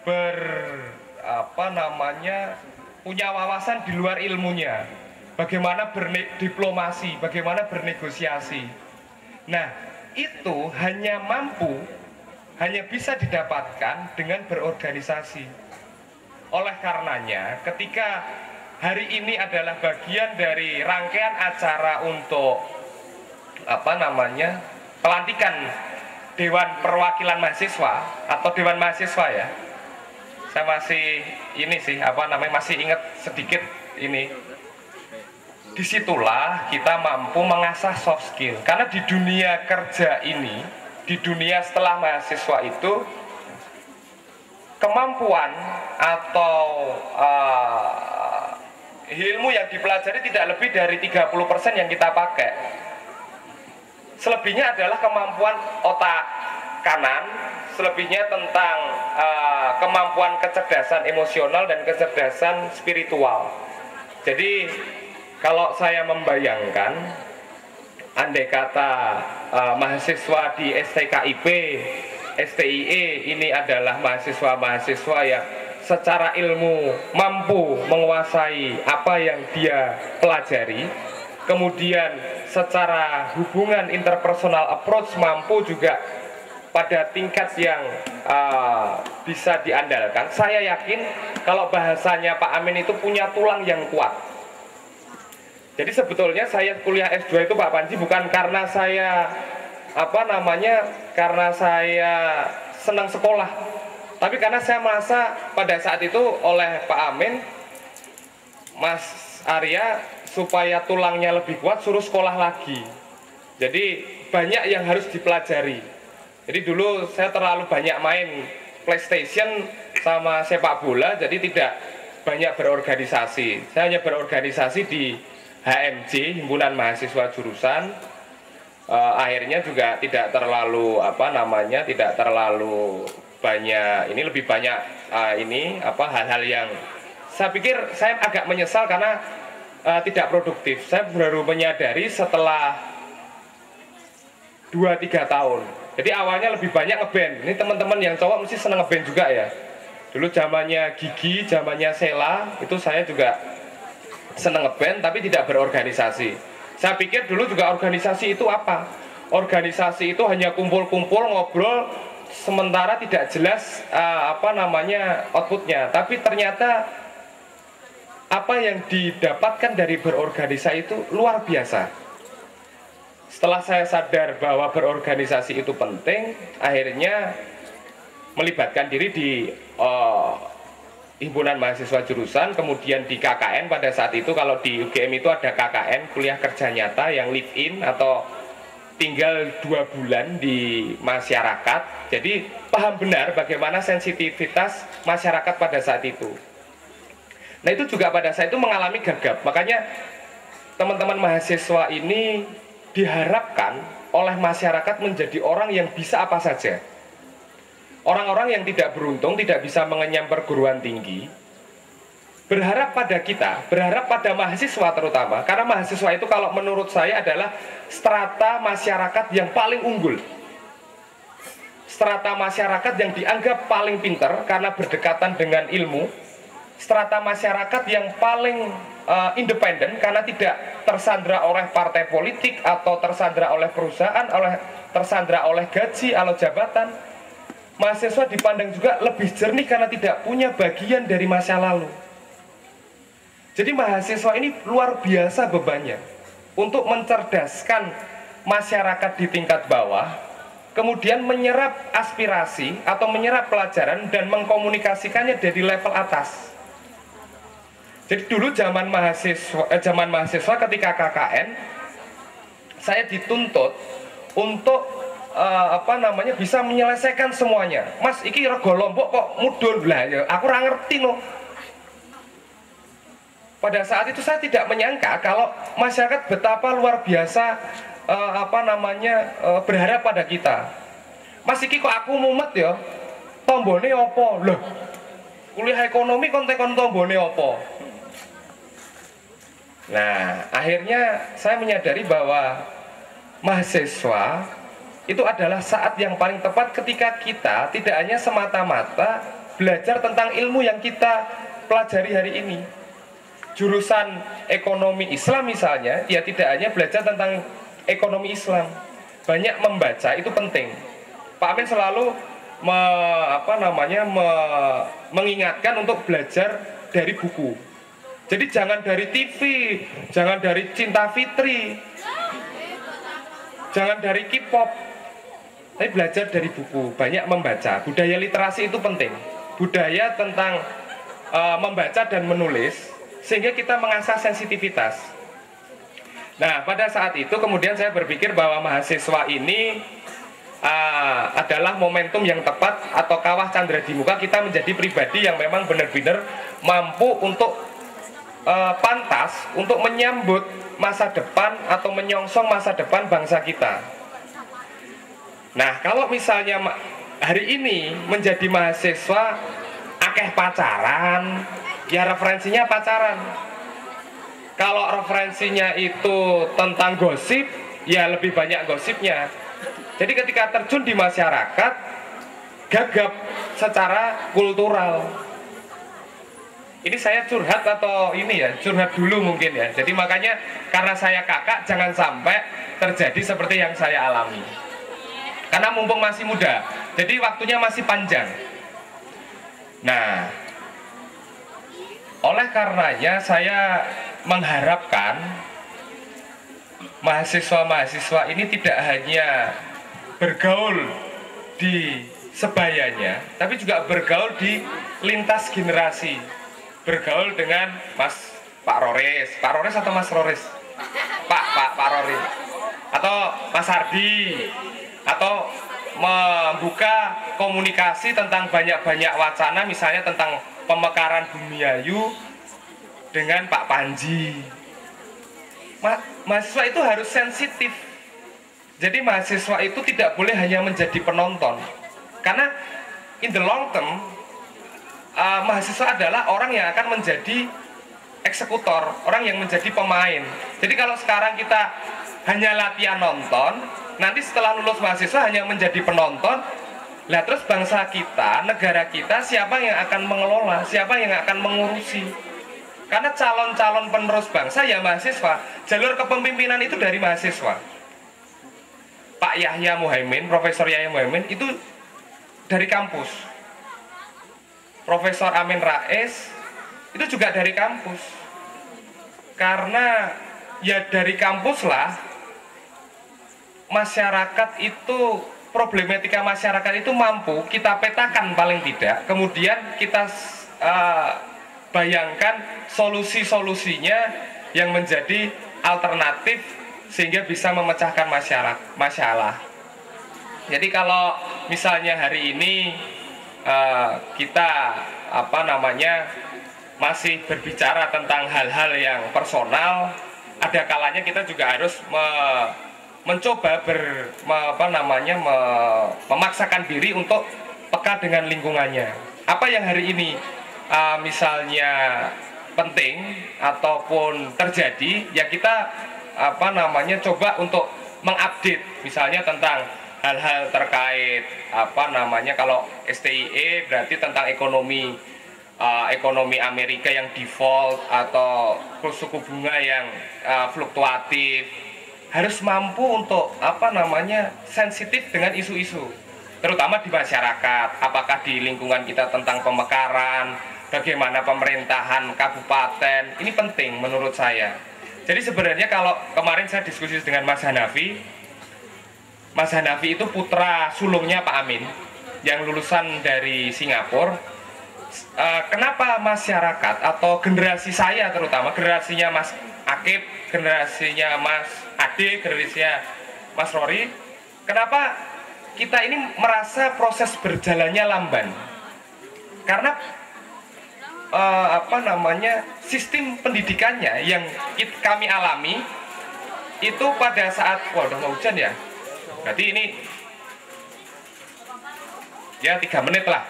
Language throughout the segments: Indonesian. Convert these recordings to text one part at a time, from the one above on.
ber apa namanya punya wawasan di luar ilmunya, bagaimana berdiplomasi, bagaimana bernegosiasi. Nah, itu hanya bisa didapatkan dengan berorganisasi. Oleh karenanya, ketika hari ini adalah bagian dari rangkaian acara untuk pelantikan Dewan Perwakilan Mahasiswa atau Dewan Mahasiswa ya. Saya masih masih ingat sedikit ini. Disitulah kita mampu mengasah soft skill, karena di dunia kerja ini, di dunia setelah mahasiswa itu, kemampuan atau ilmu yang dipelajari tidak lebih dari 30% yang kita pakai. Selebihnya adalah kemampuan otak kanan, selebihnya tentang kemampuan kecerdasan emosional dan kecerdasan spiritual. Jadi kalau saya membayangkan, andai kata mahasiswa di STKIP, STIE ini adalah mahasiswa-mahasiswa yang secara ilmu mampu menguasai apa yang dia pelajari, kemudian secara hubungan interpersonal approach mampu juga pada tingkat yang bisa diandalkan. Saya yakin kalau bahasanya Pak Amin itu punya tulang yang kuat. Jadi sebetulnya saya kuliah S2 itu Pak Panji bukan karena saya karena saya senang sekolah, tapi karena saya merasa pada saat itu oleh Pak Amin, Mas Arya, supaya tulangnya lebih kuat suruh sekolah lagi. Jadi banyak yang harus dipelajari. Jadi dulu saya terlalu banyak main PlayStation sama sepak bola, jadi tidak banyak berorganisasi. Saya hanya berorganisasi di HMJ, Himpunan Mahasiswa Jurusan. Akhirnya juga tidak terlalu tidak terlalu banyak, ini lebih banyak hal-hal yang saya pikir saya agak menyesal karena tidak produktif. Saya baru menyadari setelah 2-3 tahun. Jadi awalnya lebih banyak ngeband. Ini teman-teman yang cowok mesti seneng ngeband juga ya. Dulu zamannya Gigi, zamannya Sela, itu saya juga seneng ngeband tapi tidak berorganisasi. Saya pikir dulu juga organisasi itu apa? Organisasi itu hanya kumpul-kumpul ngobrol sementara tidak jelas outputnya. Tapi ternyata apa yang didapatkan dari berorganisasi itu luar biasa. Setelah saya sadar bahwa berorganisasi itu penting, akhirnya melibatkan diri di Himpunan Mahasiswa Jurusan, kemudian di KKN. Pada saat itu kalau di UGM itu ada KKN, kuliah kerja nyata, yang live in atau tinggal 2 bulan di masyarakat. Jadi paham benar bagaimana sensitivitas masyarakat pada saat itu. Nah itu juga pada saat itu mengalami gagap. Makanya teman-teman mahasiswa ini diharapkan oleh masyarakat menjadi orang yang bisa apa saja. Orang-orang yang tidak beruntung, tidak bisa mengenyam perguruan tinggi, berharap pada kita, berharap pada mahasiswa terutama. Karena mahasiswa itu kalau menurut saya adalah strata masyarakat yang paling unggul. Strata masyarakat yang dianggap paling pintar karena berdekatan dengan ilmu. Strata masyarakat yang paling independen karena tidak tersandra oleh partai politik atau tersandra oleh perusahaan, tersandra oleh gaji atau jabatan. Mahasiswa dipandang juga lebih jernih karena tidak punya bagian dari masa lalu. Jadi mahasiswa ini luar biasa bebannya untuk mencerdaskan masyarakat di tingkat bawah, kemudian menyerap aspirasi atau menyerap pelajaran dan mengkomunikasikannya dari level atas. Jadi dulu zaman mahasiswa ketika KKN, saya dituntut untuk bisa menyelesaikan semuanya. Mas, iki rego Lombok kok mudun lah ya. Aku ora ngerti loh. Pada saat itu saya tidak menyangka kalau masyarakat betapa luar biasa berharap pada kita. Mas, iki kok aku mumet ya. Tombone opo? Loh. Kuliah ekonomi konten tombone opo? Nah, akhirnya saya menyadari bahwa mahasiswa itu adalah saat yang paling tepat ketika kita tidak hanya semata-mata belajar tentang ilmu yang kita pelajari hari ini. Jurusan ekonomi Islam misalnya, ya tidak hanya belajar tentang ekonomi Islam, banyak membaca itu penting. Pak Amin selalu mengingatkan untuk belajar dari buku. Jadi jangan dari TV, jangan dari Cinta Fitri, jangan dari K-pop, tapi belajar dari buku, banyak membaca. Budaya literasi itu penting, budaya tentang membaca dan menulis, sehingga kita mengasah sensitivitas. Nah, pada saat itu kemudian saya berpikir bahwa mahasiswa ini adalah momentum yang tepat atau kawah candra di muka kita menjadi pribadi yang memang benar-benar mampu untuk pantas untuk menyambut masa depan atau menyongsong masa depan bangsa kita. Nah, kalau misalnya hari ini menjadi mahasiswa akeh pacaran, ya referensinya pacaran. Kalau referensinya itu tentang gosip, ya lebih banyak gosipnya. Jadi ketika terjun di masyarakat, gagap secara kultural. Ini saya curhat atau ini ya, curhat dulu mungkin ya. Jadi makanya karena saya kakak, jangan sampai terjadi seperti yang saya alami. Karena mumpung masih muda, jadi waktunya masih panjang. Nah, oleh karenanya saya mengharapkan mahasiswa-mahasiswa ini tidak hanya bergaul di sebayanya, tapi juga bergaul di lintas generasi. Bergaul dengan Pak Roris atau Mas Roris? Pak Roris atau Mas Ardi, atau membuka komunikasi tentang banyak-banyak wacana, misalnya tentang pemekaran Bumiayu dengan Pak Panji. Mahasiswa itu harus sensitif. Jadi mahasiswa itu tidak boleh hanya menjadi penonton, karena in the long term mahasiswa adalah orang yang akan menjadi eksekutor, orang yang menjadi pemain. Jadi kalau sekarang kita hanya latihan nonton, nanti setelah lulus mahasiswa hanya menjadi penonton. Lah terus bangsa kita, negara kita, siapa yang akan mengelola, siapa yang akan mengurusi? Karena calon-calon penerus bangsa ya mahasiswa. Jalur kepemimpinan itu dari mahasiswa. Pak Yahya Muhaimin, Profesor Yahya Muhaimin itu dari kampus. Profesor Amin Rais itu juga dari kampus. Karena ya dari kampus lah masyarakat itu, problematika masyarakat itu mampu kita petakan paling tidak, kemudian kita bayangkan solusi-solusinya yang menjadi alternatif sehingga bisa memecahkan masalah. Jadi kalau misalnya hari ini kita masih berbicara tentang hal-hal yang personal, ada kalanya kita juga harus mencoba memaksakan diri untuk peka dengan lingkungannya. Apa yang hari ini misalnya penting ataupun terjadi, ya kita coba untuk mengupdate, misalnya tentang hal-hal terkait kalau STIE berarti tentang ekonomi Amerika yang default atau suku bunga yang fluktuatif. Harus mampu untuk sensitif dengan isu-isu, terutama di masyarakat. Apakah di lingkungan kita tentang pemekaran, bagaimana pemerintahan kabupaten, ini penting menurut saya. Jadi sebenarnya kalau kemarin saya diskusi dengan Mas Hanafi itu putra sulungnya Pak Amin yang lulusan dari Singapura. Kenapa masyarakat atau generasi saya, terutama generasinya Mas Akib, generasinya Mas Ade, generasinya Mas Rory, kenapa kita ini merasa proses berjalannya lamban? Karena sistem pendidikannya yang kami alami itu pada saat udah mau hujan ya, berarti ini ya 3 menit lah.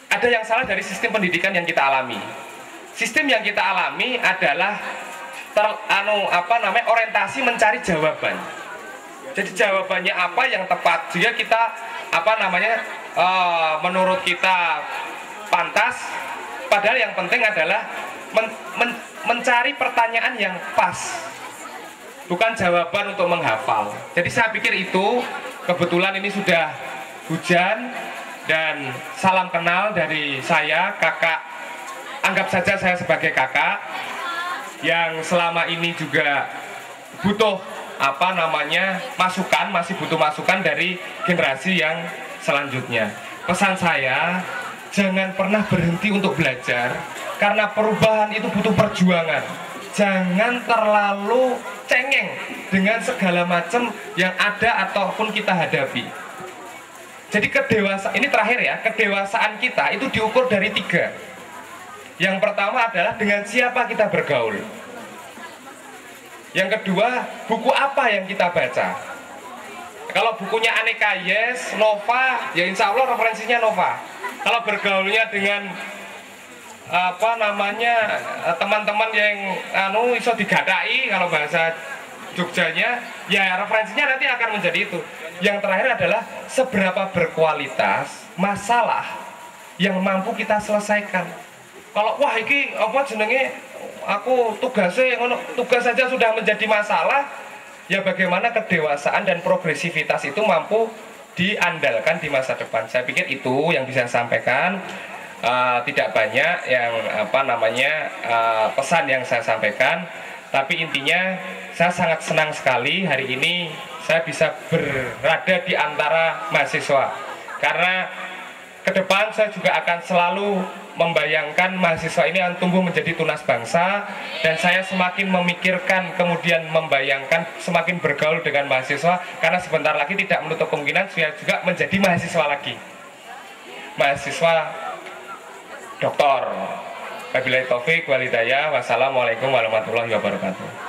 Ada yang salah dari sistem pendidikan yang kita alami. Sistem yang kita alami adalah orientasi mencari jawaban. Jadi jawabannya apa yang tepat, jika kita menurut kita pantas, padahal yang penting adalah mencari pertanyaan yang pas, bukan jawaban untuk menghafal. Jadi saya pikir itu, kebetulan ini sudah hujan, dan salam kenal dari saya, kakak, anggap saja saya sebagai kakak yang selama ini juga butuh masukan, masih butuh masukan dari generasi yang selanjutnya. Pesan saya, jangan pernah berhenti untuk belajar, karena perubahan itu butuh perjuangan. Jangan terlalu cengeng dengan segala macam yang ada ataupun kita hadapi. Jadi kedewasaan, ini terakhir ya, kedewasaan kita itu diukur dari 3. Yang pertama adalah dengan siapa kita bergaul. Yang kedua, buku apa yang kita baca. Kalau bukunya Aneka Yes, Nova, ya insya Allah referensinya Nova. Kalau bergaulnya dengan teman-teman yang iso digadai, kalau bahasa Jogjanya, ya referensinya nanti akan menjadi itu. Yang terakhir adalah seberapa berkualitas masalah yang mampu kita selesaikan. Kalau wah iki apa jenenge, aku tugas saja sudah menjadi masalah, ya bagaimana kedewasaan dan progresivitas itu mampu diandalkan di masa depan. Saya pikir itu yang bisa saya sampaikan. Tidak banyak yang pesan yang saya sampaikan, tapi intinya saya sangat senang sekali hari ini saya bisa berada di antara mahasiswa, karena ke depan saya juga akan selalu membayangkan mahasiswa ini akan tumbuh menjadi tunas bangsa, dan saya semakin memikirkan, kemudian membayangkan semakin bergaul dengan mahasiswa, karena sebentar lagi tidak menutup kemungkinan saya juga menjadi mahasiswa lagi, mahasiswa doktor. Wabillahi taufik wal hidayah. Wassalamualaikum warahmatullahi wabarakatuh.